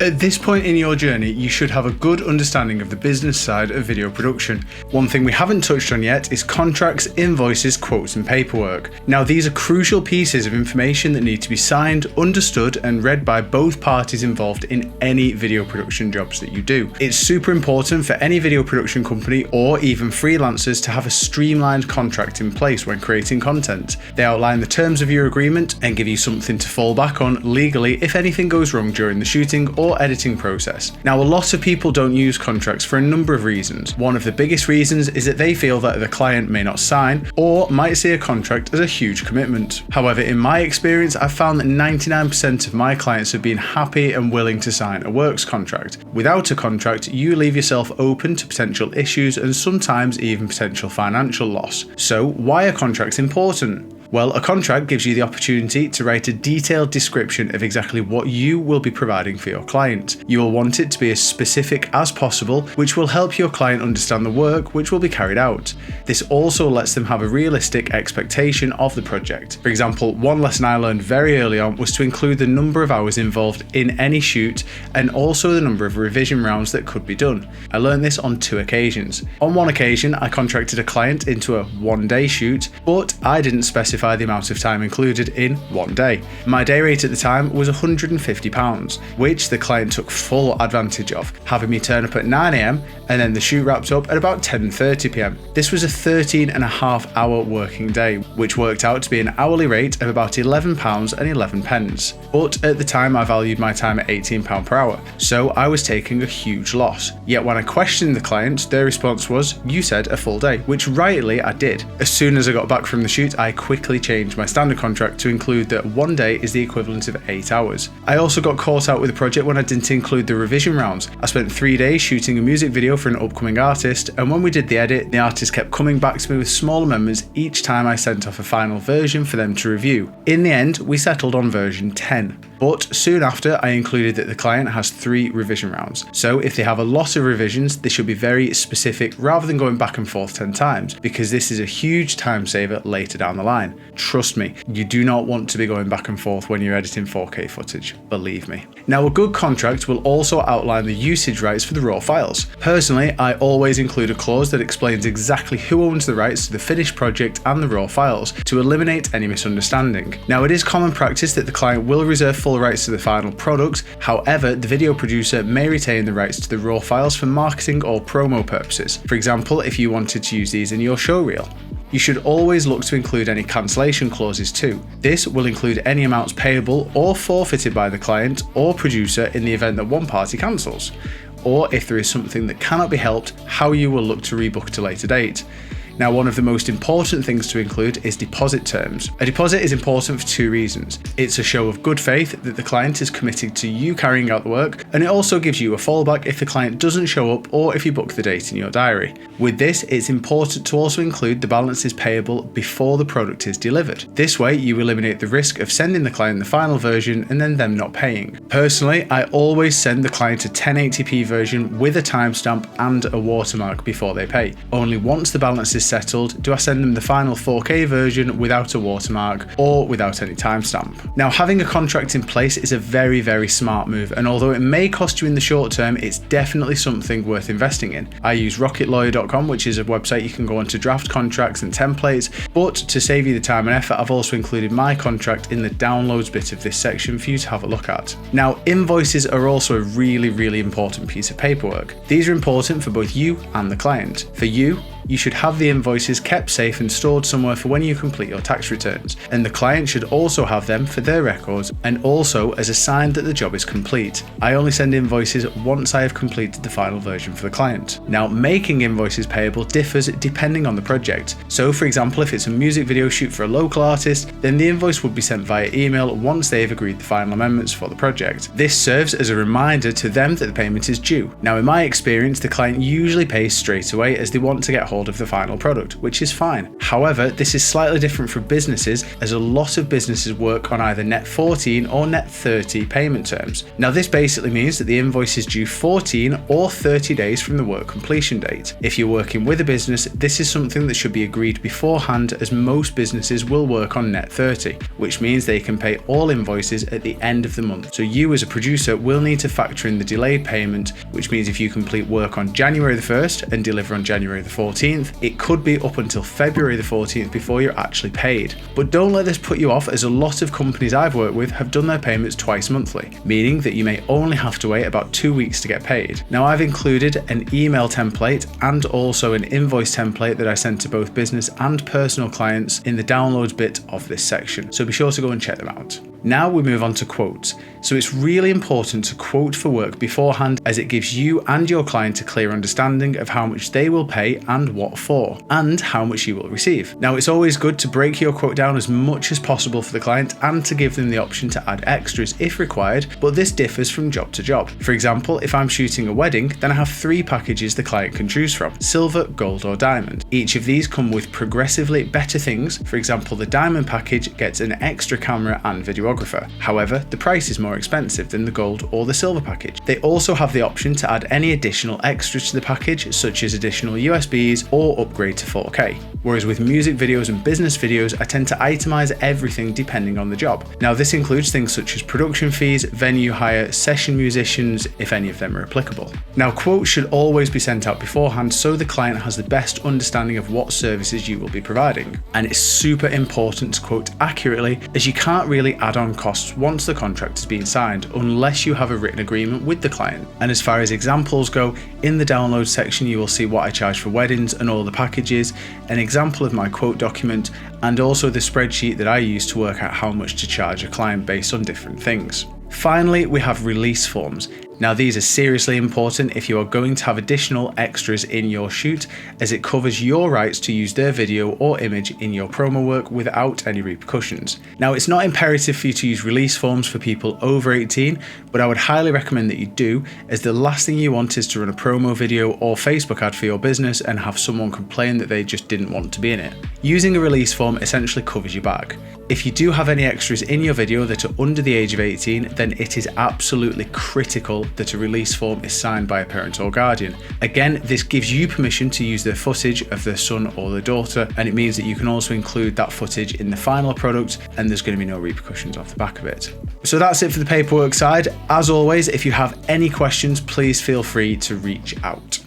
At this point in your journey, you should have a good understanding of the business side of video production. One thing we haven't touched on yet is contracts, invoices, quotes and paperwork. Now these are crucial pieces of information that need to be signed, understood and read by both parties involved in any video production jobs that you do. It's super important for any video production company or even freelancers to have a streamlined contract in place when creating content. They outline the terms of your agreement and give you something to fall back on legally if anything goes wrong during the shooting or editing process. Now, a lot of people don't use contracts for a number of reasons. One of the biggest reasons is that they feel that the client may not sign or might see a contract as a huge commitment. However, in my experience, I've found that 99% of my clients have been happy and willing to sign a works contract. Without a contract, you leave yourself open to potential issues and sometimes even potential financial loss. So, why are contracts important? Well, a contract gives you the opportunity to write a detailed description of exactly what you will be providing for your client. You will want it to be as specific as possible, which will help your client understand the work which will be carried out. This also lets them have a realistic expectation of the project. For example, one lesson I learned very early on was to include the number of hours involved in any shoot and also the number of revision rounds that could be done. I learned this on 2 occasions. On one occasion, I contracted a client into a 1-day shoot, but I didn't specify the amount of time included in 1 day. My day rate at the time was £150, which the client took full advantage of, having me turn up at 9 AM and then the shoot wrapped up at about 10:30 PM. This was a 13.5-hour working day, which worked out to be an hourly rate of about £11.11. But at the time I valued my time at £18 per hour, so I was taking a huge loss. Yet when I questioned the client, their response was, "You said a full day," which rightly I did. As soon as I got back from the shoot, I quickly changed my standard contract to include that 1 day is the equivalent of 8 hours. I also got caught out with a project when I didn't include the revision rounds. I spent 3 days shooting a music video for an upcoming artist, and when we did the edit, the artist kept coming back to me with small amendments each time I sent off a final version for them to review. In the end, we settled on version 10. But soon after, I included that the client has 3 revision rounds. So if they have a lot of revisions, they should be very specific rather than going back and forth 10 times, because this is a huge time saver later down the line. Trust me, you do not want to be going back and forth when you're editing 4K footage, believe me. Now, a good contract will also outline the usage rights for the raw files. Personally, I always include a clause that explains exactly who owns the rights to the finished project and the raw files to eliminate any misunderstanding. Now, it is common practice that the client will reserve full rights to the final product. However, the video producer may retain the rights to the raw files for marketing or promo purposes. For example, if you wanted to use these in your showreel. You should always look to include any cancellation clauses too. This will include any amounts payable or forfeited by the client or producer in the event that one party cancels, or if there is something that cannot be helped, how you will look to rebook at a later date. Now, one of the most important things to include is deposit terms. A deposit is important for 2 reasons. It's a show of good faith that the client is committed to you carrying out the work, and it also gives you a fallback if the client doesn't show up or if you book the date in your diary. With this, it's important to also include the balances payable before the product is delivered. This way, you eliminate the risk of sending the client the final version and then them not paying. Personally, I always send the client a 1080p version with a timestamp and a watermark before they pay. Only once the balance is settled do I send them the final 4K version without a watermark or without any timestamp. Now, having a contract in place is a very, very smart move, and although it may cost you in the short term, it's definitely something worth investing in. I use rocketlawyer.com, which is a website you can go on to draft contracts and templates, but to save you the time and effort, I've also included my contract in the downloads bit of this section for you to have a look at. Now, invoices are also a really, really important piece of paperwork. These are important for both you and the client. For you, you should have the invoices kept safe and stored somewhere for when you complete your tax returns, and the client should also have them for their records and also as a sign that the job is complete. I only send invoices once I have completed the final version for the client. Now, making invoices payable differs depending on the project. So for example, if it's a music video shoot for a local artist, then the invoice would be sent via email once they have agreed the final amendments for the project. This serves as a reminder to them that the payment is due. Now, in my experience, the client usually pays straight away as they want to get hold of the final product, which is fine. However, this is slightly different for businesses, as a lot of businesses work on either net 14 or net 30 payment terms. Now this basically means that the invoice is due 14 or 30 days from the work completion date. If you're working with a business, this is something that should be agreed beforehand, as most businesses will work on net 30, which means they can pay all invoices at the end of the month. So you as a producer will need to factor in the delayed payment, which means if you complete work on January the 1st and deliver on January the 14th, it could be up until February the 14th before you're actually paid. But don't let this put you off, as a lot of companies I've worked with have done their payments twice monthly, meaning that you may only have to wait about 2 weeks to get paid. Now I've included an email template and also an invoice template that I send to both business and personal clients in the downloads bit of this section, so be sure to go and check them out. Now we move on to quotes. So it's really important to quote for work beforehand, as it gives you and your client a clear understanding of how much they will pay and what for, and how much you will receive. Now it's always good to break your quote down as much as possible for the client and to give them the option to add extras if required, but this differs from job to job. For example, if I'm shooting a wedding, then I have 3 packages the client can choose from: silver, gold or diamond. Each of these come with progressively better things. For example, the diamond package gets an extra camera and videographer. However, the price is more expensive than the gold or the silver package. They also have the option to add any additional extras to the package, such as additional USBs or upgrade to 4K. Whereas with music videos and business videos, I tend to itemize everything depending on the job. Now this includes things such as production fees, venue hire, session musicians, if any of them are applicable. Now quotes should always be sent out beforehand so the client has the best understanding of what services you will be providing. And it's super important to quote accurately, as you can't really add on costs once the contract has been signed unless you have a written agreement with the client. And as far as examples go, in the download section you will see what I charge for weddings and all the packages, an example of my quote document, and also the spreadsheet that I use to work out how much to charge a client based on different things. Finally, we have release forms. Now these are seriously important if you are going to have additional extras in your shoot, as it covers your rights to use their video or image in your promo work without any repercussions. Now it's not imperative for you to use release forms for people over 18, but I would highly recommend that you do, as the last thing you want is to run a promo video or Facebook ad for your business and have someone complain that they just didn't want to be in it. Using a release form essentially covers your bag. If you do have any extras in your video that are under the age of 18, then it is absolutely critical that a release form is signed by a parent or guardian. Again, this gives you permission to use their footage of their son or their daughter, and it means that you can also include that footage in the final product, and there's going to be no repercussions off the back of it. So that's it for the paperwork side. As always, if you have any questions, please feel free to reach out.